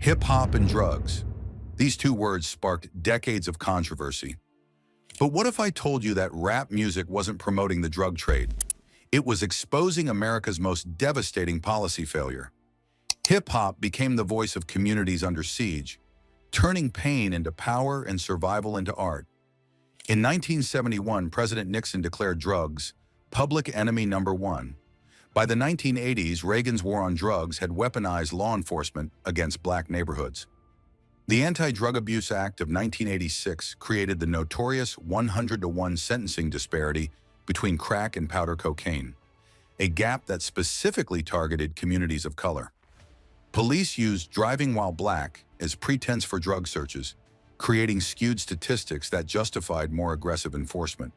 Hip-hop and drugs. These two words sparked decades of controversy. But what if I told you that rap music wasn't promoting the drug trade? It was exposing America's most devastating policy failure. Hip-hop became the voice of communities under siege, turning pain into power and survival into art. In 1971, President Nixon declared drugs public enemy number one. By the 1980s, Reagan's war on drugs had weaponized law enforcement against black neighborhoods. The Anti-Drug Abuse Act of 1986 created the notorious 100-to-1 sentencing disparity between crack and powder cocaine, a gap that specifically targeted communities of color. Police used driving while black as pretense for drug searches, creating skewed statistics that justified more aggressive enforcement.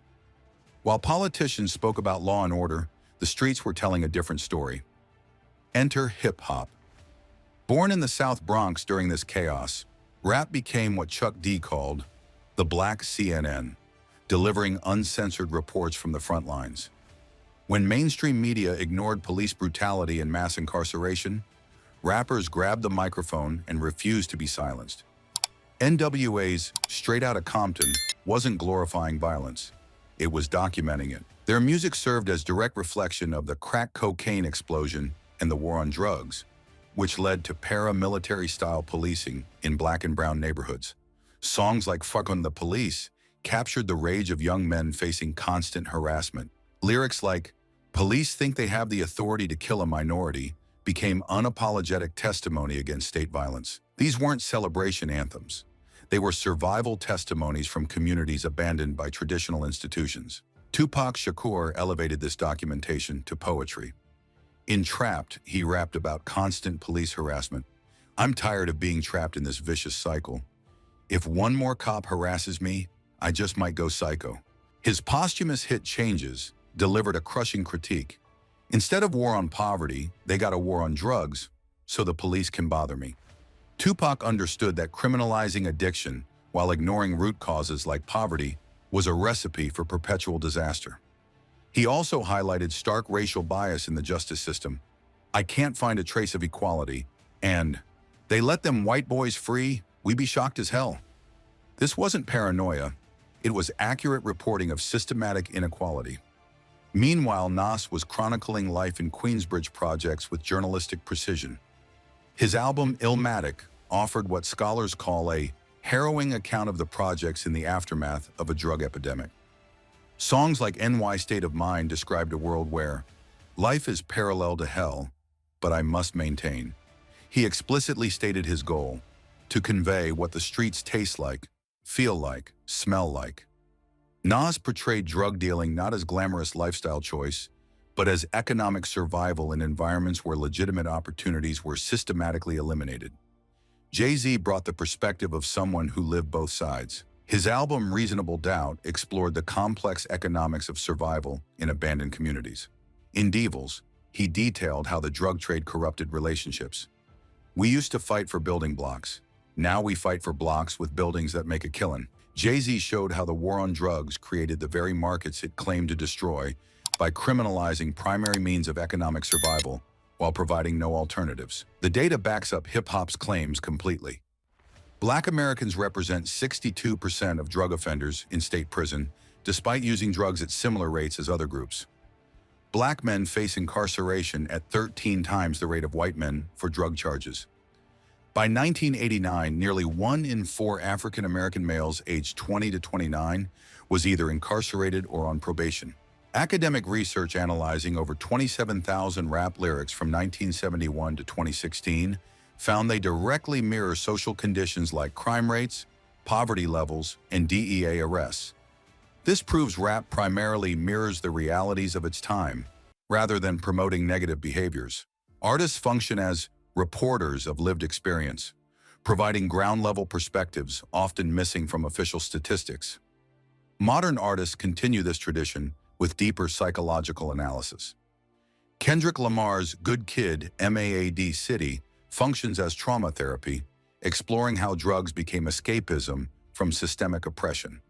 While politicians spoke about law and order, the streets were telling a different story. Enter hip-hop. Born in the South Bronx during this chaos, rap became what Chuck D called the Black CNN, delivering uncensored reports from the front lines. When mainstream media ignored police brutality and mass incarceration, rappers grabbed the microphone and refused to be silenced. NWA's Straight Outta Compton wasn't glorifying violence. It was documenting it. Their music served as direct reflection of the crack cocaine explosion and the war on drugs, which led to paramilitary-style policing in black and brown neighborhoods. Songs like Fuck on the Police captured the rage of young men facing constant harassment. Lyrics like, "Police think they have the authority to kill a minority," became unapologetic testimony against state violence. These weren't celebration anthems. They were survival testimonies from communities abandoned by traditional institutions. Tupac Shakur elevated this documentation to poetry. In Trapped, he rapped about constant police harassment. "I'm tired of being trapped in this vicious cycle. If one more cop harasses me, I just might go psycho." His posthumous hit Changes delivered a crushing critique. Instead of war on poverty, they got a war on drugs, so the police can bother me. Tupac understood that criminalizing addiction while ignoring root causes like poverty was a recipe for perpetual disaster. He also highlighted stark racial bias in the justice system. "I can't find a trace of equality," and "They let them white boys free, we be shocked as hell." This wasn't paranoia. It was accurate reporting of systematic inequality. Meanwhile, Nas was chronicling life in Queensbridge projects with journalistic precision. His album Illmatic offered what scholars call a harrowing account of the projects in the aftermath of a drug epidemic. Songs like NY State of Mind described a world where life is parallel to hell, but I must maintain. He explicitly stated his goal: to convey what the streets taste like, feel like, smell like. Nas portrayed drug dealing not as glamorous lifestyle choice, but as economic survival in environments where legitimate opportunities were systematically eliminated. Jay-Z brought the perspective of someone who lived both sides. His album Reasonable Doubt explored the complex economics of survival in abandoned communities. In Devils, he detailed how the drug trade corrupted relationships. "We used to fight for building blocks. Now we fight for blocks with buildings that make a killin'." Jay-Z showed how the war on drugs created the very markets it claimed to destroy by criminalizing primary means of economic survival while providing no alternatives. The data backs up hip-hop's claims completely. Black Americans represent 62% of drug offenders in state prison, despite using drugs at similar rates as other groups. Black men face incarceration at 13 times the rate of white men for drug charges. By 1989, nearly 1 in 4 African American males aged 20 to 29 was either incarcerated or on probation. Academic research analyzing over 27,000 rap lyrics from 1971 to 2016 found they directly mirror social conditions like crime rates, poverty levels, and DEA arrests. This proves rap primarily mirrors the realities of its time, rather than promoting negative behaviors. Artists function as reporters of lived experience, providing ground-level perspectives often missing from official statistics. Modern artists continue this tradition with deeper psychological analysis. Kendrick Lamar's Good Kid, MAAD City functions as trauma therapy, exploring how drugs became escapism from systemic oppression.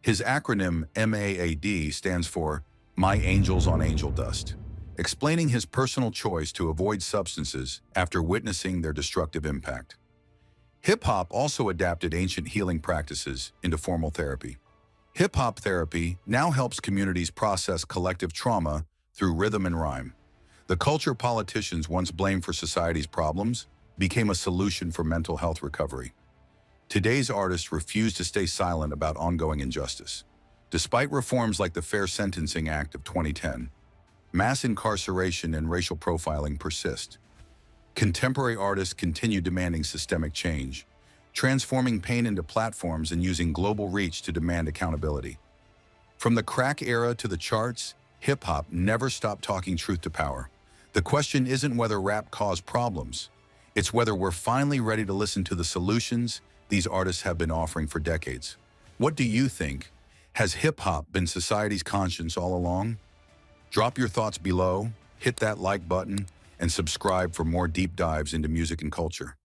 His acronym MAAD stands for My Angels on Angel Dust, explaining his personal choice to avoid substances after witnessing their destructive impact. Hip-hop also adapted ancient healing practices into formal therapy. Hip-hop therapy now helps communities process collective trauma through rhythm and rhyme. The culture politicians once blamed for society's problems became a solution for mental health recovery. Today's artists refuse to stay silent about ongoing injustice. Despite reforms like the Fair Sentencing Act of 2010, mass incarceration and racial profiling persist. Contemporary artists continue demanding systemic change, transforming pain into platforms and using global reach to demand accountability. From the crack era to the charts, hip-hop never stopped talking truth to power. The question isn't whether rap caused problems, it's whether we're finally ready to listen to the solutions these artists have been offering for decades. What do you think? Has hip-hop been society's conscience all along? Drop your thoughts below, hit that like button, and subscribe for more deep dives into music and culture.